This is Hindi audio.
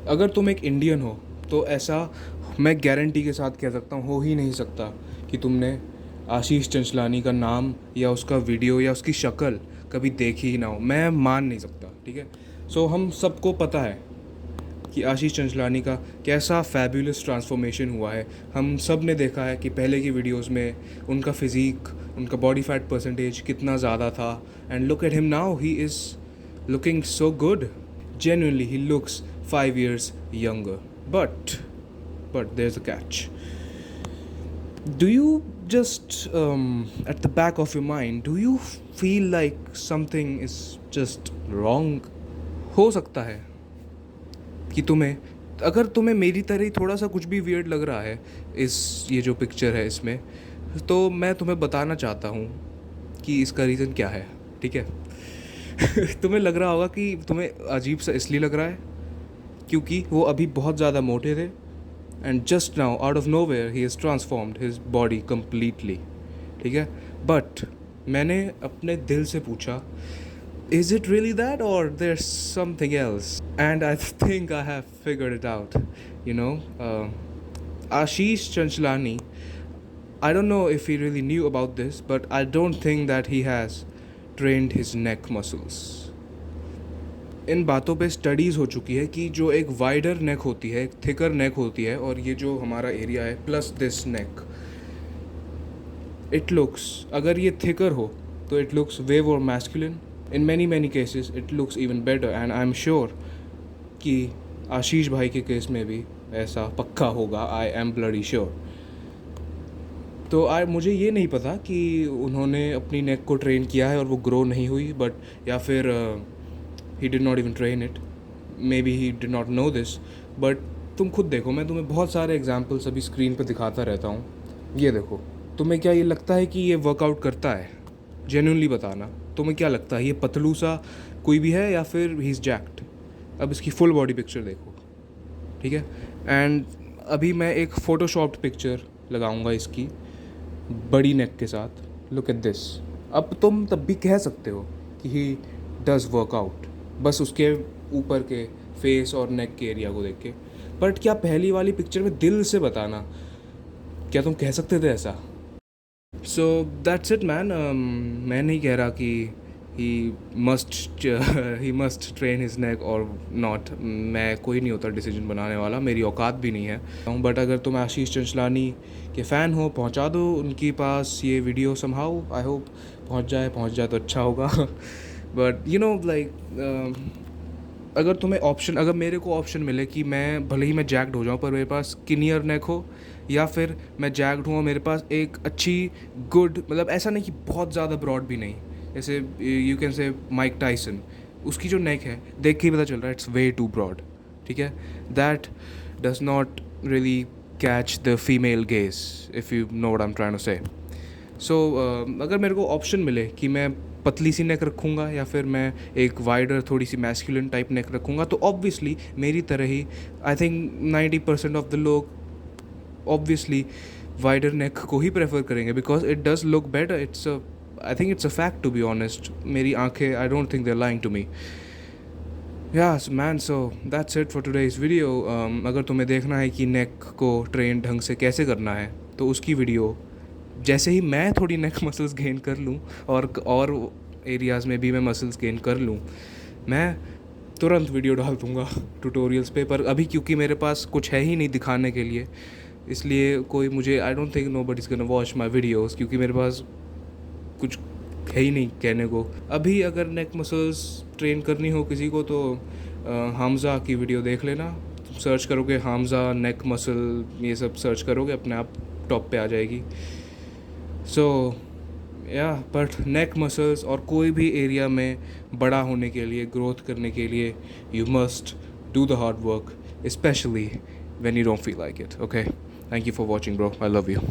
अगर तुम एक इंडियन हो तो ऐसा मैं गारंटी के साथ कह सकता हूँ हो ही नहीं सकता कि तुमने आशीष चंचलानी का नाम या उसका वीडियो या उसकी शक्ल कभी देखी ही ना हो। मैं मान नहीं सकता, ठीक है। सो हम सबको पता है कि आशीष चंचलानी का कैसा फैबुलस ट्रांसफॉर्मेशन हुआ है। हम सब ने देखा है कि पहले की वीडियोस में उनका फिज़ीक, उनका बॉडी फैट परसेंटेज कितना ज़्यादा था। And look at him now, he is looking so good. Genuinely, he looks 5 years younger. But there's a catch. Do you just, at the back of your mind, do you feel like something is just wrong? हो सकता है कि अगर तुम्हें मेरी तरह ही थोड़ा सा कुछ भी वियर्ड लग रहा है ये जो पिक्चर है इसमें, तो मैं तुम्हें बताना चाहता हूँ कि इसका रीज़न क्या है, ठीक है। तुम्हें लग रहा होगा कि तुम्हें अजीब सा इसलिए लग रहा है क्योंकि वो अभी बहुत ज़्यादा मोटे थे and just now out of nowhere he is transformed his body completely, ठीक है। बट मैंने अपने दिल से पूछा, इज़ इट रियली दैट और there something else? And I think I have figured it out, you know. Ashish Chanchlani, I don't know if he really knew about this, but I don't think that he has trained his neck muscles. इन बातों पे स्टडीज़ हो चुकी है कि जो एक वाइडर नेक होती है, एक थिकर नेक होती है, और ये जो हमारा एरिया है plus this neck, it looks, अगर ये थिकर हो तो it looks way more masculine. In many cases it looks even better, and I am sure कि आशीष भाई के केस में भी ऐसा पक्का होगा। I am bloody sure. तो मुझे ये नहीं पता कि उन्होंने अपनी नेक को ट्रेन किया है और वो ग्रो नहीं हुई, बट या फिर he did not even train it, may be he did not know this. But तुम खुद देखो, मैं तुम्हें बहुत सारे एग्जांपल्स अभी स्क्रीन पर दिखाता रहता हूँ। ये देखो, तुम्हें क्या ये लगता है कि ये वर्कआउट करता है? जेन्युइनली बताना, तुम्हें क्या लगता है ये पतलू सा कोई भी है या फिर ही इज़ जैक्ड? अब इसकी फुल बॉडी पिक्चर देखो, ठीक है। एंड अभी मैं एक फ़ोटोशॉप्ड पिक्चर लगाऊंगा इसकी बड़ी नेक के साथ। Look at this. अब तुम तब भी कह सकते हो कि ही डज़ वर्कआउट बस उसके ऊपर के फेस और नेक के एरिया को देख के। बट क्या पहली वाली पिक्चर में दिल से बताना, क्या तुम कह सकते थे ऐसा? सो दैट्स इट मैन। मैं नहीं कह रहा कि he must train his neck और नॉट। मैं कोई नहीं होता डिसीजन बनाने वाला, मेरी औकात भी नहीं है। बट अगर तुम आशीष चंचलानी के फ़ैन हो, पहुंचा दो उनके पास ये वीडियो समहाउ। आई होप पहुंच जाए तो अच्छा होगा। बट यू नो लाइक, अगर मेरे को ऑप्शन मिले कि मैं भले ही मैं जैक्ड हो जाऊँ पर मेरे पास स्किनियर नेक हो, या फिर मैं जैक्ड हूँ और मेरे पास एक अच्छी गुड, मतलब ऐसा नहीं कि बहुत ज़्यादा ब्रॉड भी नहीं, जैसे you can say Mike Tyson, उसकी जो नेक है देख के ही पता चल रहा है इट्स वे टू ब्रॉड, ठीक है। That does not really catch the female gaze, if you know what I am trying to say. So अगर मेरे को ऑप्शन मिले कि मैं पतली सी नेक रखूँगा या फिर मैं एक वाइडर थोड़ी सी मैस्कुलिन टाइप नेक रखूँगा, तो ऑब्वियसली मेरी तरह ही आई थिंक 90% ऑफ द लोग ऑब्वियसली वाइडर नेक को ही प्रेफर करेंगे, because it does look better. I think it's a fact, to be honest. मेरी आंखें, I don't think they are lying to me. Yes man, so that's it for today's video. अगर तुम्हें देखना है कि नेक को ट्रेन ढंग से कैसे करना है, तो उसकी वीडियो जैसे ही मैं थोड़ी नेक मसल्स गेन कर लूँ और एरियाज़ में भी मैं मसल्स गेन कर लूँ, मैं तुरंत वीडियो डाल दूँगा ट्यूटोरियल्स पे। पर अभी क्योंकि मेरे पास कुछ है ही नहीं दिखाने के लिए, इसलिए कोई मुझे, आई don't think nobody is gonna watch my videos, क्योंकि मेरे पास कुछ है ही नहीं कहने को। अभी अगर नेक मसल्स ट्रेन करनी हो किसी को तो हामज़ा की वीडियो देख लेना। सर्च करोगे हामज़ा नेक मसल, ये सब सर्च करोगे, अपने आप टॉप पे आ जाएगी। सो या बट नेक मसल्स और कोई भी एरिया में बड़ा होने के लिए, ग्रोथ करने के लिए, you must do the hard work, specially when you don't feel like it. Okay, thank you for watching, bro. I love you.